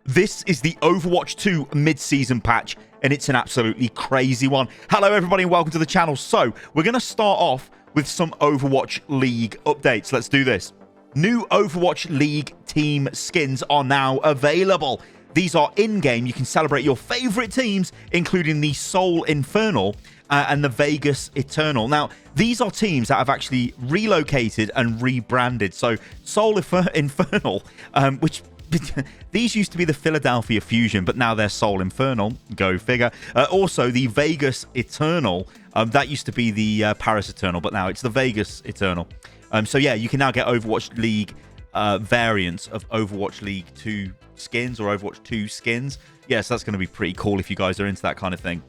This is the Overwatch 2 mid-season patch, and it's an absolutely crazy one. Hello everybody and welcome to the channel. So, we're going to start off with some Overwatch League updates. Let's do this. New Overwatch League team skins are now available. These are in-game. You can celebrate your favorite teams, including the Soul Infernal and the Vegas Eternal. Now, these are teams that have actually relocated and rebranded. So, Soul Infernal, which... these used to be the Philadelphia Fusion, but now they're Soul Infernal. Go figure. Also, the Vegas Eternal. That used to be the Paris Eternal, but now it's the Vegas Eternal. So, yeah, you can now get Overwatch League variants of Overwatch League 2 skins or Overwatch 2 skins. Yes, that's going to be pretty cool if you guys are into that kind of thing.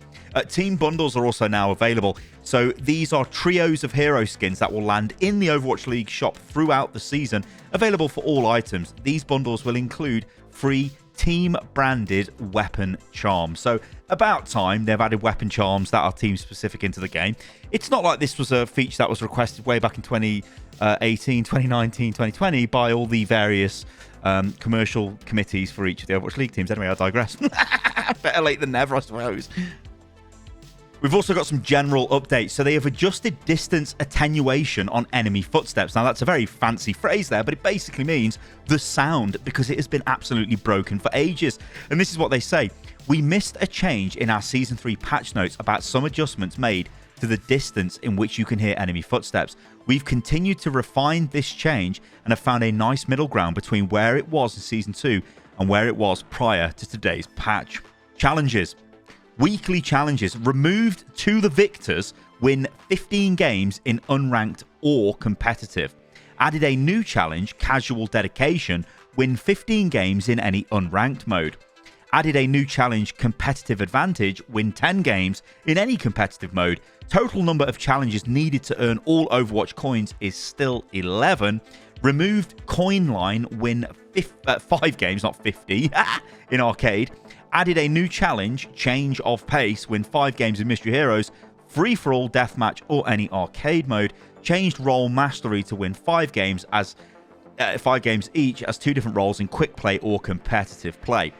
Team bundles are also now available. So these are trios of hero skins that will land in the Overwatch League shop throughout the season, available for all items. These bundles will include free team-branded weapon charms. So about time they've added weapon charms that are team-specific into the game. It's not like this was a feature that was requested way back in 2018, 2019, 2020 by all the various commercial committees for each of the Overwatch League teams. Anyway, I digress. Better late than never, I suppose. We've also got some general updates. So they have adjusted distance attenuation on enemy footsteps. Now, that's a very fancy phrase there, but it basically means the sound, because it has been absolutely broken for ages. And this is what they say. We missed a change in our Season 3 patch notes about some adjustments made to the distance in which you can hear enemy footsteps. We've continued to refine this change and have found a nice middle ground between where it was in Season 2 and where it was prior to today's patch. Challenges. Weekly challenges. Removed to the victors. Win 15 games in unranked or competitive. Added a new challenge, casual dedication. Win 15 games in any unranked mode. Added a new challenge, competitive advantage. Win 10 games in any competitive mode. Total number of challenges needed to earn all Overwatch coins is still 11. Removed coin line. Win 5 games, not 50, in arcade. Added a new challenge, change of pace, win 5 games in Mystery Heroes, free-for-all, deathmatch, or any arcade mode. Changed role mastery to win 5 games as 5 games each as 2 different roles in quick play or competitive play.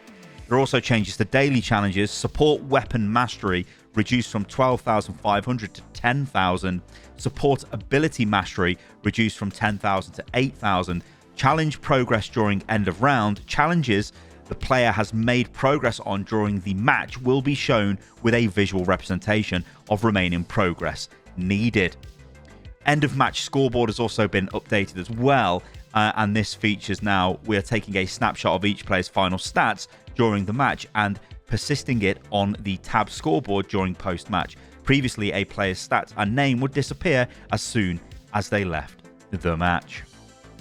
There are also changes to daily challenges. Support weapon mastery reduced from 12,500 to 10,000. Support ability mastery reduced from 10,000 to 8,000. Challenge progress during end of round. Challenges the player has made progress on during the match will be shown with a visual representation of remaining progress needed. End of match scoreboard has also been updated as well, and this features now we are taking a snapshot of each player's final stats during the match and persisting it on the tab scoreboard during post-match. Previously, a player's stats and name would disappear as soon as they left the match.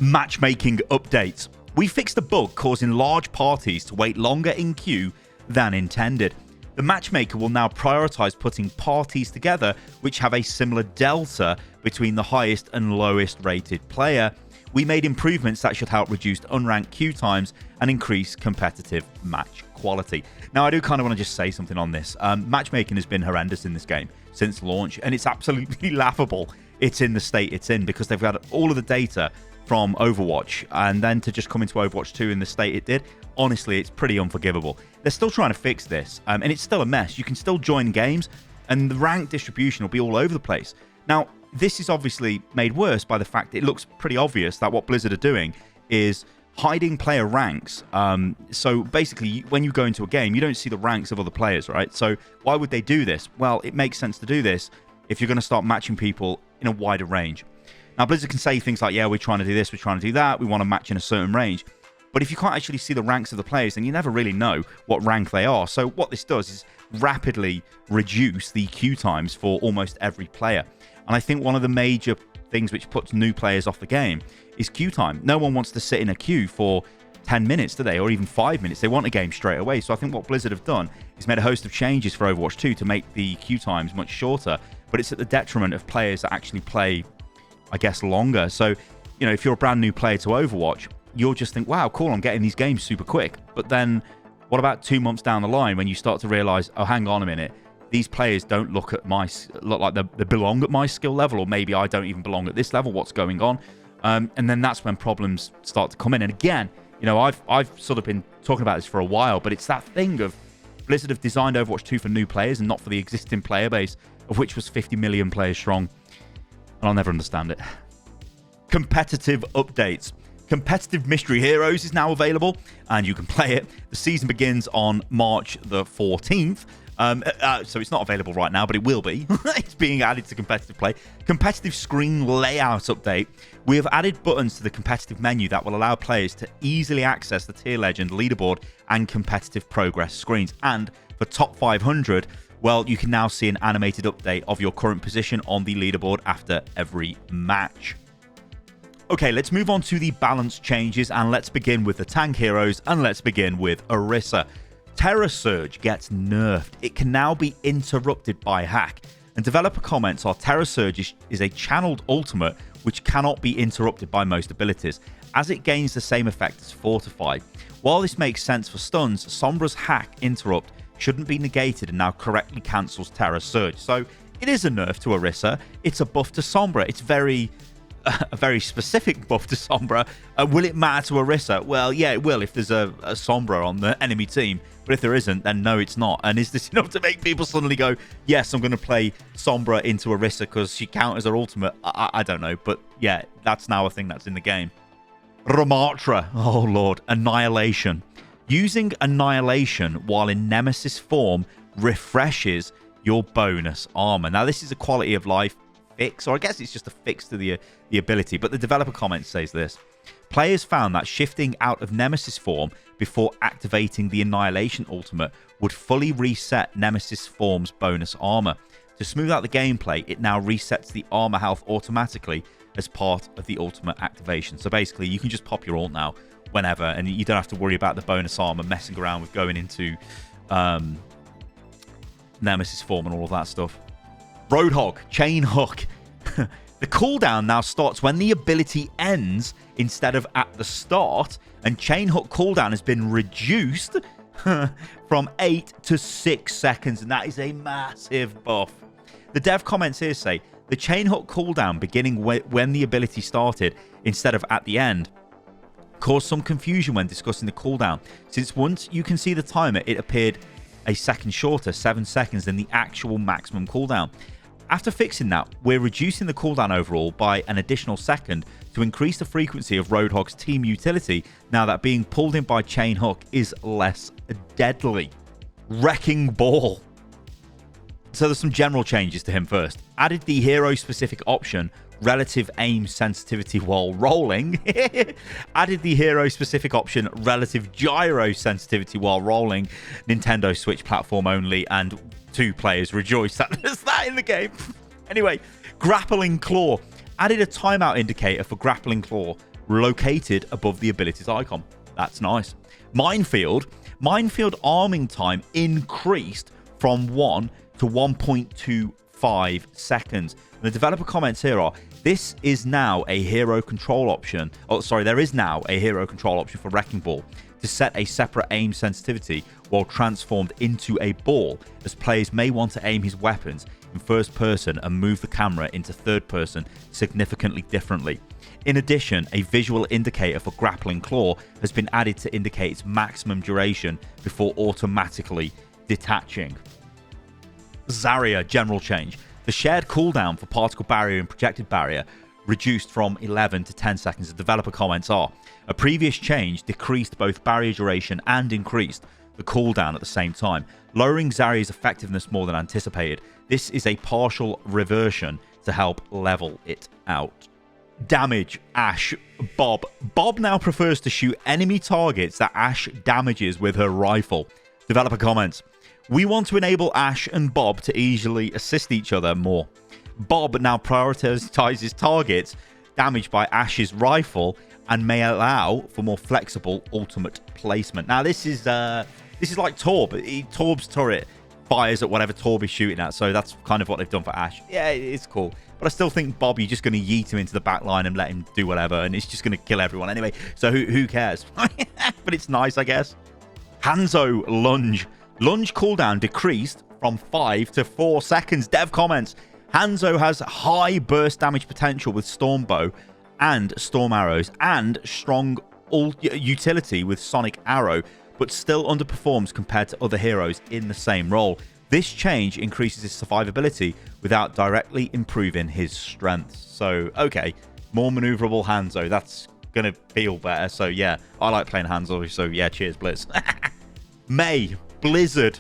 Matchmaking updates. We fixed a bug causing large parties to wait longer in queue than intended. The matchmaker will now prioritize putting parties together which have a similar delta between the highest and lowest rated player. We made improvements that should help reduce unranked queue times and increase competitive match quality. Now, I do kind of want to just say something on this. Matchmaking has been horrendous in this game since launch, and it's absolutely laughable it's in the state it's in because they've got all of the data from Overwatch, and then to just come into Overwatch 2 in the state it did, honestly, it's pretty unforgivable. They're still trying to fix this, and it's still a mess. You can still join games, and the rank distribution will be all over the place. Now, this is obviously made worse by the fact that it looks pretty obvious that what Blizzard are doing is hiding player ranks. So basically, when you go into a game, you don't see the ranks of other players, right? So why would they do this? Well, it makes sense to do this if you're going to start matching people in a wider range. Now, Blizzard can say things like, yeah, we're trying to do this, we're trying to do that, we want to match in a certain range. But if you can't actually see the ranks of the players, then you never really know what rank they are. So what this does is rapidly reduce the queue times for almost every player. And I think one of the major things which puts new players off the game is queue time. No one wants to sit in a queue for 10 minutes, do they? Or even 5 minutes. They want a game straight away. So I think what Blizzard have done is made a host of changes for Overwatch 2 to make the queue times much shorter. But it's at the detriment of players that actually play, I guess, longer. So, you know, if you're a brand new player to Overwatch, you'll just think, wow, cool, I'm getting these games super quick. But then what about 2 months down the line when you start to realize, oh, hang on a minute, these players don't look like they belong at my skill level, or maybe I don't even belong at this level. What's going on? And then that's when problems start to come in. And again, You know, I've sort of been talking about this for a while, but it's that thing of Blizzard have designed Overwatch 2 for new players and not for the existing player base, of which was 50 million players strong. And I'll never understand it. Competitive updates. Competitive Mystery Heroes is now available, and you can play it. The season begins on March the 14th. So it's not available right now, but it will be. It's being added to competitive play. Competitive screen layout update. We have added buttons to the competitive menu that will allow players to easily access the tier legend, leaderboard, and competitive progress screens. And for top 500, well, you can now see an animated update of your current position on the leaderboard after every match. Okay, let's move on to the balance changes, and let's begin with the tank heroes, and let's begin with Orisa. Terror Surge gets nerfed. It can now be interrupted by hack. And developer comments are Terror Surge is a channeled ultimate which cannot be interrupted by most abilities, as it gains the same effect as Fortify. While this makes sense for stuns, Sombra's hack interrupt shouldn't be negated and now correctly cancels Terror Surge. So it is a nerf to Orisa. It's a buff to Sombra. It's a very specific buff to Sombra. Will it matter to Orisa? Well, yeah, it will if there's a Sombra on the enemy team. But if there isn't, then no, it's not. And is this enough to make people suddenly go, yes, I'm going to play Sombra into Orisa because she counters her ultimate? I don't know. But yeah, that's now a thing that's in the game. Ramattra. Oh, Lord. Annihilation. Using Annihilation while in Nemesis form refreshes your bonus armor. Now, this is a quality of life fix, or I guess it's just a fix to the ability, but the developer comment says this. Players found that shifting out of Nemesis form before activating the Annihilation ultimate would fully reset Nemesis form's bonus armor. To smooth out the gameplay, it now resets the armor health automatically as part of the ultimate activation. So basically, you can just pop your ult now whenever, and you don't have to worry about the bonus armor messing around with going into Nemesis form and all of that stuff. Roadhog, Chain Hook. The cooldown now starts when the ability ends instead of at the start, and Chain Hook cooldown has been reduced from 8 to 6 seconds, and that is a massive buff. The dev comments here say, the Chain Hook cooldown beginning when the ability started instead of at the end caused some confusion when discussing the cooldown, since once you can see the timer, it appeared a second shorter, 7 seconds, than the actual maximum cooldown. After fixing that, we're reducing the cooldown overall by an additional second to increase the frequency of Roadhog's team utility now that being pulled in by Chain Hook is less deadly. Wrecking Ball. So there's some general changes to him first. Added the hero-specific option, relative aim sensitivity while rolling. Added the hero-specific option, relative gyro sensitivity while rolling. Nintendo Switch platform only, and 2 players rejoice that there's that in the game. Anyway, Grappling Claw. Added a timeout indicator for Grappling Claw located above the abilities icon. That's nice. Minefield. Minefield arming time increased from 1 to 1.25 seconds. And the developer comments here are, this is now a hero control option. Oh, sorry, there is now a hero control option for Wrecking Ball to set a separate aim sensitivity while transformed into a ball, as players may want to aim his weapons in first person and move the camera into third person significantly differently. In addition, a visual indicator for Grappling Claw has been added to indicate its maximum duration before automatically detaching. Zarya general change. The shared cooldown for Particle Barrier and Projected Barrier reduced from 11 to 10 seconds. The developer comments are, a previous change decreased both barrier duration and increased the cooldown at the same time, lowering Zarya's effectiveness more than anticipated. This is a partial reversion to help level it out. Damage. Ashe Bob. Bob now prefers to shoot enemy targets that Ashe damages with her rifle. Developer comments, we want to enable Ashe and Bob to easily assist each other more. Bob now prioritizes targets damaged by Ashe's rifle and may allow for more flexible ultimate placement. Now, this is like Torb. Torb's turret fires at whatever Torb is shooting at, so that's kind of what they've done for Ashe. Yeah, it's cool. But I still think Bob, you're just going to yeet him into the back line and let him do whatever, and it's just going to kill everyone anyway. So who cares? But it's nice, I guess. Hanzo Lunge. Lunge cooldown decreased from 5 to 4 seconds. Dev comments, Hanzo has high burst damage potential with Storm Bow and Storm Arrows and strong utility with Sonic Arrow, but still underperforms compared to other heroes in the same role. This change increases his survivability without directly improving his strength. So, okay, more maneuverable Hanzo. That's going to feel better. So, yeah, I like playing Hanzo. So, yeah, cheers, Blizz. Mei Blizzard.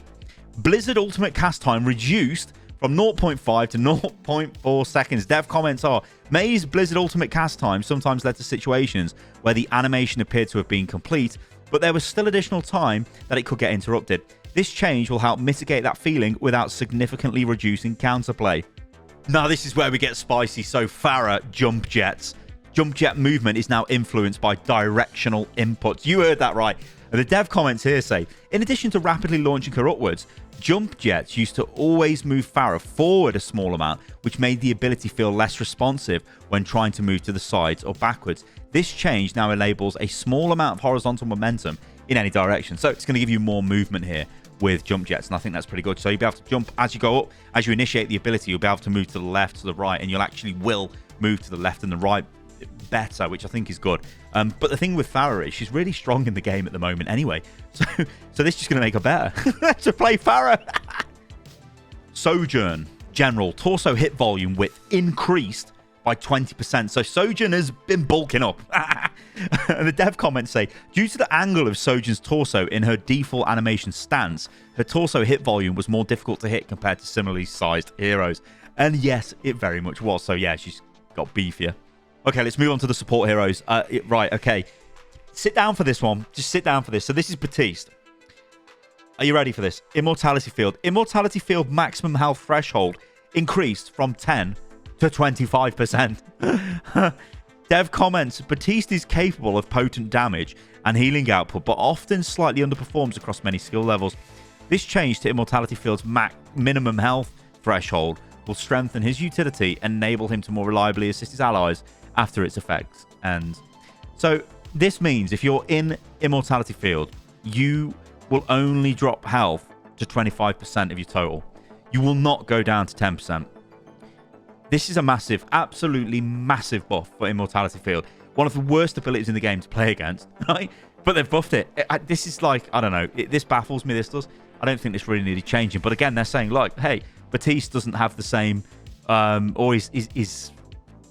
Blizzard ultimate cast time reduced from 0.5 to 0.4 seconds. Dev comments are, Mei's Blizzard ultimate cast time sometimes led to situations where the animation appeared to have been complete, but there was still additional time that it could get interrupted. This change will help mitigate that feeling without significantly reducing counterplay. Now, this is where we get spicy. So, Pharah jump jets. Jump jet movement is now influenced by directional inputs. You heard that right. And the dev comments here say, in addition to rapidly launching her upwards, jump jets used to always move Pharah forward a small amount, which made the ability feel less responsive when trying to move to the sides or backwards. This change now enables a small amount of horizontal momentum in any direction. So it's going to give you more movement here with jump jets, and I think that's pretty good. So you'll be able to jump as you go up. As you initiate the ability, you'll be able to move to the left, to the right, and you'll actually will move to the left and the right better, which I think is good. But the thing with Pharah is she's really strong in the game at the moment anyway. So this is just going to make her better to play Pharah. Sojourn. General. Torso hit volume width increased by 20%. So Sojourn has been bulking up. And the dev comments say, due to the angle of Sojourn's torso in her default animation stance, her torso hit volume was more difficult to hit compared to similarly sized heroes. And yes, it very much was. So yeah, she's got beefier. Okay, let's move on to the support heroes. Right, okay. Sit down for this one. Just sit down for this. So this is Baptiste. Are you ready for this? Immortality Field. Immortality Field maximum health threshold increased from 10 to 25%. Dev comments, Baptiste is capable of potent damage and healing output, but often slightly underperforms across many skill levels. This change to Immortality Field's minimum health threshold will strengthen his utility and enable him to more reliably assist his allies after its effects. And so this means if you're in Immortality Field, you will only drop health to 25% of your total. You will not go down to 10%. This is a massive, absolutely massive buff for Immortality Field. One of the worst abilities in the game to play against, right? But they've buffed it. This is like, I don't know. This baffles me, this does. I don't think this really needed changing. But again, they're saying, like, hey, Baptiste doesn't have the same, or is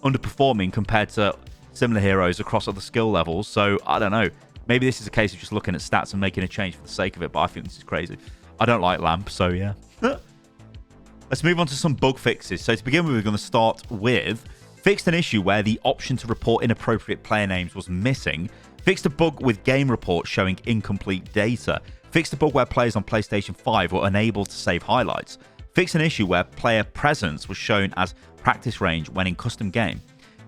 underperforming compared to similar heroes across other skill levels. So, I don't know. Maybe this is a case of just looking at stats and making a change for the sake of it. But I think this is crazy. I don't like Lamp, so yeah. Let's move on to some bug fixes. So to begin with, we're going to start with fixed an issue where the option to report inappropriate player names was missing. Fixed a bug with game reports showing incomplete data. Fixed a bug where players on PlayStation 5 were unable to save highlights. Fixed an issue where player presence was shown as practice range when in custom game.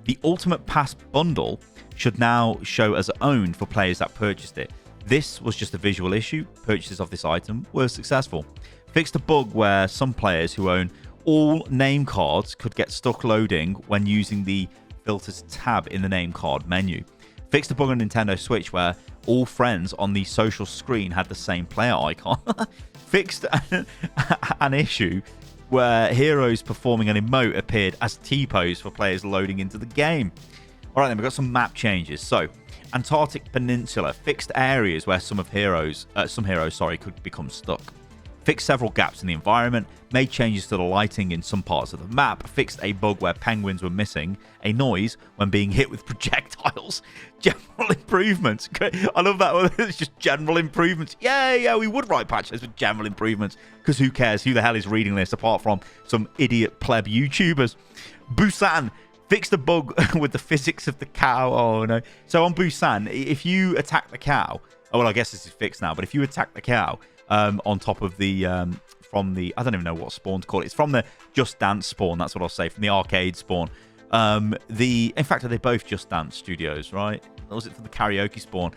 The Ultimate Pass bundle should now show as owned for players that purchased it. This was just a visual issue. Purchases of this item were successful. Fixed a bug where some players who own all name cards could get stuck loading when using the filters tab in the name card menu. Fixed a bug on Nintendo Switch where all friends on the social screen had the same player icon. Fixed an issue where heroes performing an emote appeared as T-pose for players loading into the game. All right, then we've got some map changes. So, Antarctic Peninsula fixed areas where some heroes could become stuck. Fixed several gaps in the environment, made changes to the lighting in some parts of the map, fixed a bug where penguins were missing a noise when being hit with projectiles. General improvements. I love that. It's just general improvements. Yeah, we would write patches with general improvements because who cares? Who the hell is reading this apart from some idiot pleb YouTubers? Busan fixed a bug with the physics of the cow. Oh, no. So on Busan, if you attack the cow, oh, well, I guess this is fixed now, but if you attack the cow, on top of the from the, I don't even know what spawn to call it. It's from the Just Dance spawn. That's what I'll say, from the arcade spawn. In fact, are they both Just Dance studios, right? Or was it from the karaoke spawn?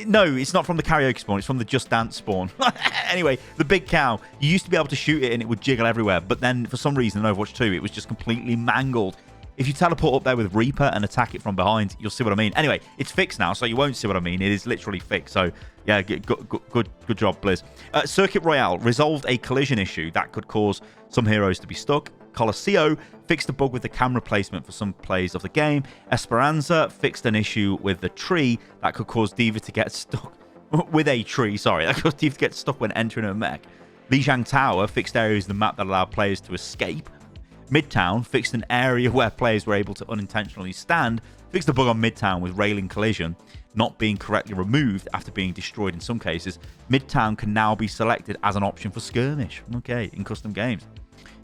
No, it's not from the karaoke spawn. It's from the Just Dance spawn. Anyway, the big cow. You used to be able to shoot it and it would jiggle everywhere, but then for some reason in Overwatch 2, it was just completely mangled. If you teleport up there with Reaper and attack it from behind, you'll see what I mean. Anyway, it's fixed now, so you won't see what I mean. It is literally fixed. So, yeah, good job, Blizz. Circuit Royale resolved a collision issue that could cause some heroes to be stuck. Colosseo fixed a bug with the camera placement for some plays of the game. Esperanza fixed an issue with the tree that could cause D.Va to get stuck. With a tree, sorry. That caused D.Va to get stuck when entering a mech. Lijiang Tower fixed areas of the map that allowed players to escape. Midtown fixed an area where players were able to unintentionally stand. Fixed a bug on Midtown with railing collision not being correctly removed after being destroyed in some cases. Midtown can now be selected as an option for skirmish. Okay, in custom games.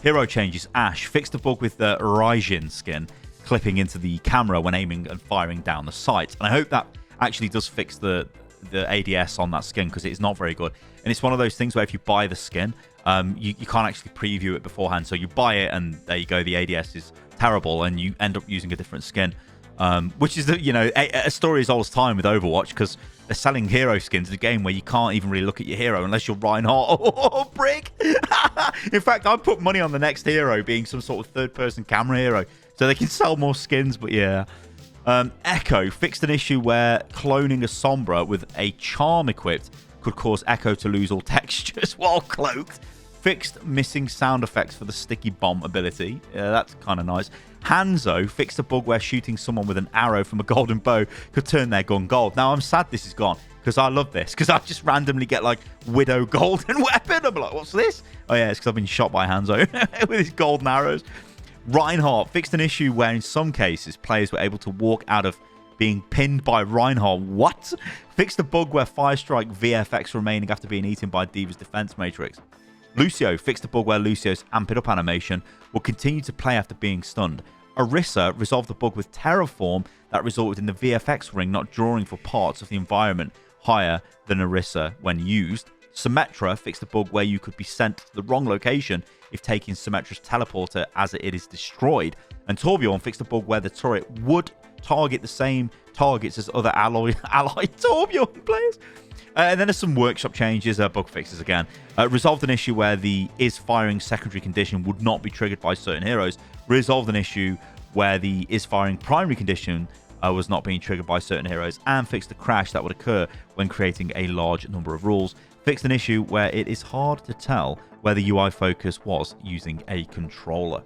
Hero changes. Ashe fixed a bug with the Raijin skin clipping into the camera when aiming and firing down the sights. And I hope that actually does fix the ADS on that skin, because it's not very good. And it's one of those things where if you buy the skin, you can't actually preview it beforehand. So you buy it and there you go, the ADS is terrible and you end up using a different skin. Which is, a story as old as time with Overwatch, because they're selling hero skins in a game where you can't even really look at your hero unless you're Reinhardt or Brick. In fact, I'd put money on the next hero being some sort of third-person camera hero so they can sell more skins, but yeah. Echo fixed an issue where cloning a Sombra with a charm equipped could cause Echo to lose all textures while cloaked. Fixed missing sound effects for the sticky bomb ability. Yeah, that's kind of nice. Hanzo fixed a bug where shooting someone with an arrow from a golden bow could turn their gun gold. Now, I'm sad this is gone, because I love this, because I just randomly get, like, Widow golden weapon. I'm like, what's this? Oh, yeah, it's because I've been shot by Hanzo with his golden arrows. Reinhardt fixed an issue where in some cases players were able to walk out of being pinned by Reinhardt. What? Fixed a bug where Firestrike VFX remaining after being eaten by D.Va's defense matrix. Lucio fixed a bug where Lucio's Amp It Up animation will continue to play after being stunned. Orisa resolved the bug with Terraform that resulted in the VFX ring not drawing for parts of the environment higher than Orisa when used. Symmetra fixed a bug where you could be sent to the wrong location if taking Symmetra's teleporter as it is destroyed. And Torbjorn fixed a bug where the turret would target the same targets as other allied Torbjorn players. And then there's some workshop changes, bug fixes again. Resolved an issue where the is firing secondary condition would not be triggered by certain heroes. Resolved an issue where the is firing primary condition was not being triggered by certain heroes. And fixed the crash that would occur when creating a large number of rules. Fixed an issue where it is hard to tell where the UI focus was using a controller.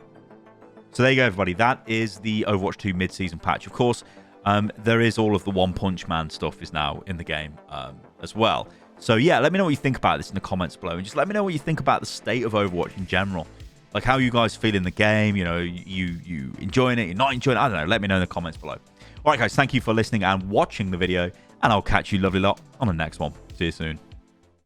So there you go, everybody. That is the Overwatch 2 mid-season patch. Of course, there is all of the One Punch Man stuff is now in the game as well. So yeah, let me know what you think about this in the comments below, and just let me know what you think about the state of Overwatch in general. Like, how you guys feel in the game, you enjoying it, you're not enjoying it, I don't know, let me know in the comments below. Alright guys, thank you for listening and watching the video, and I'll catch you lovely lot on the next one. See you soon.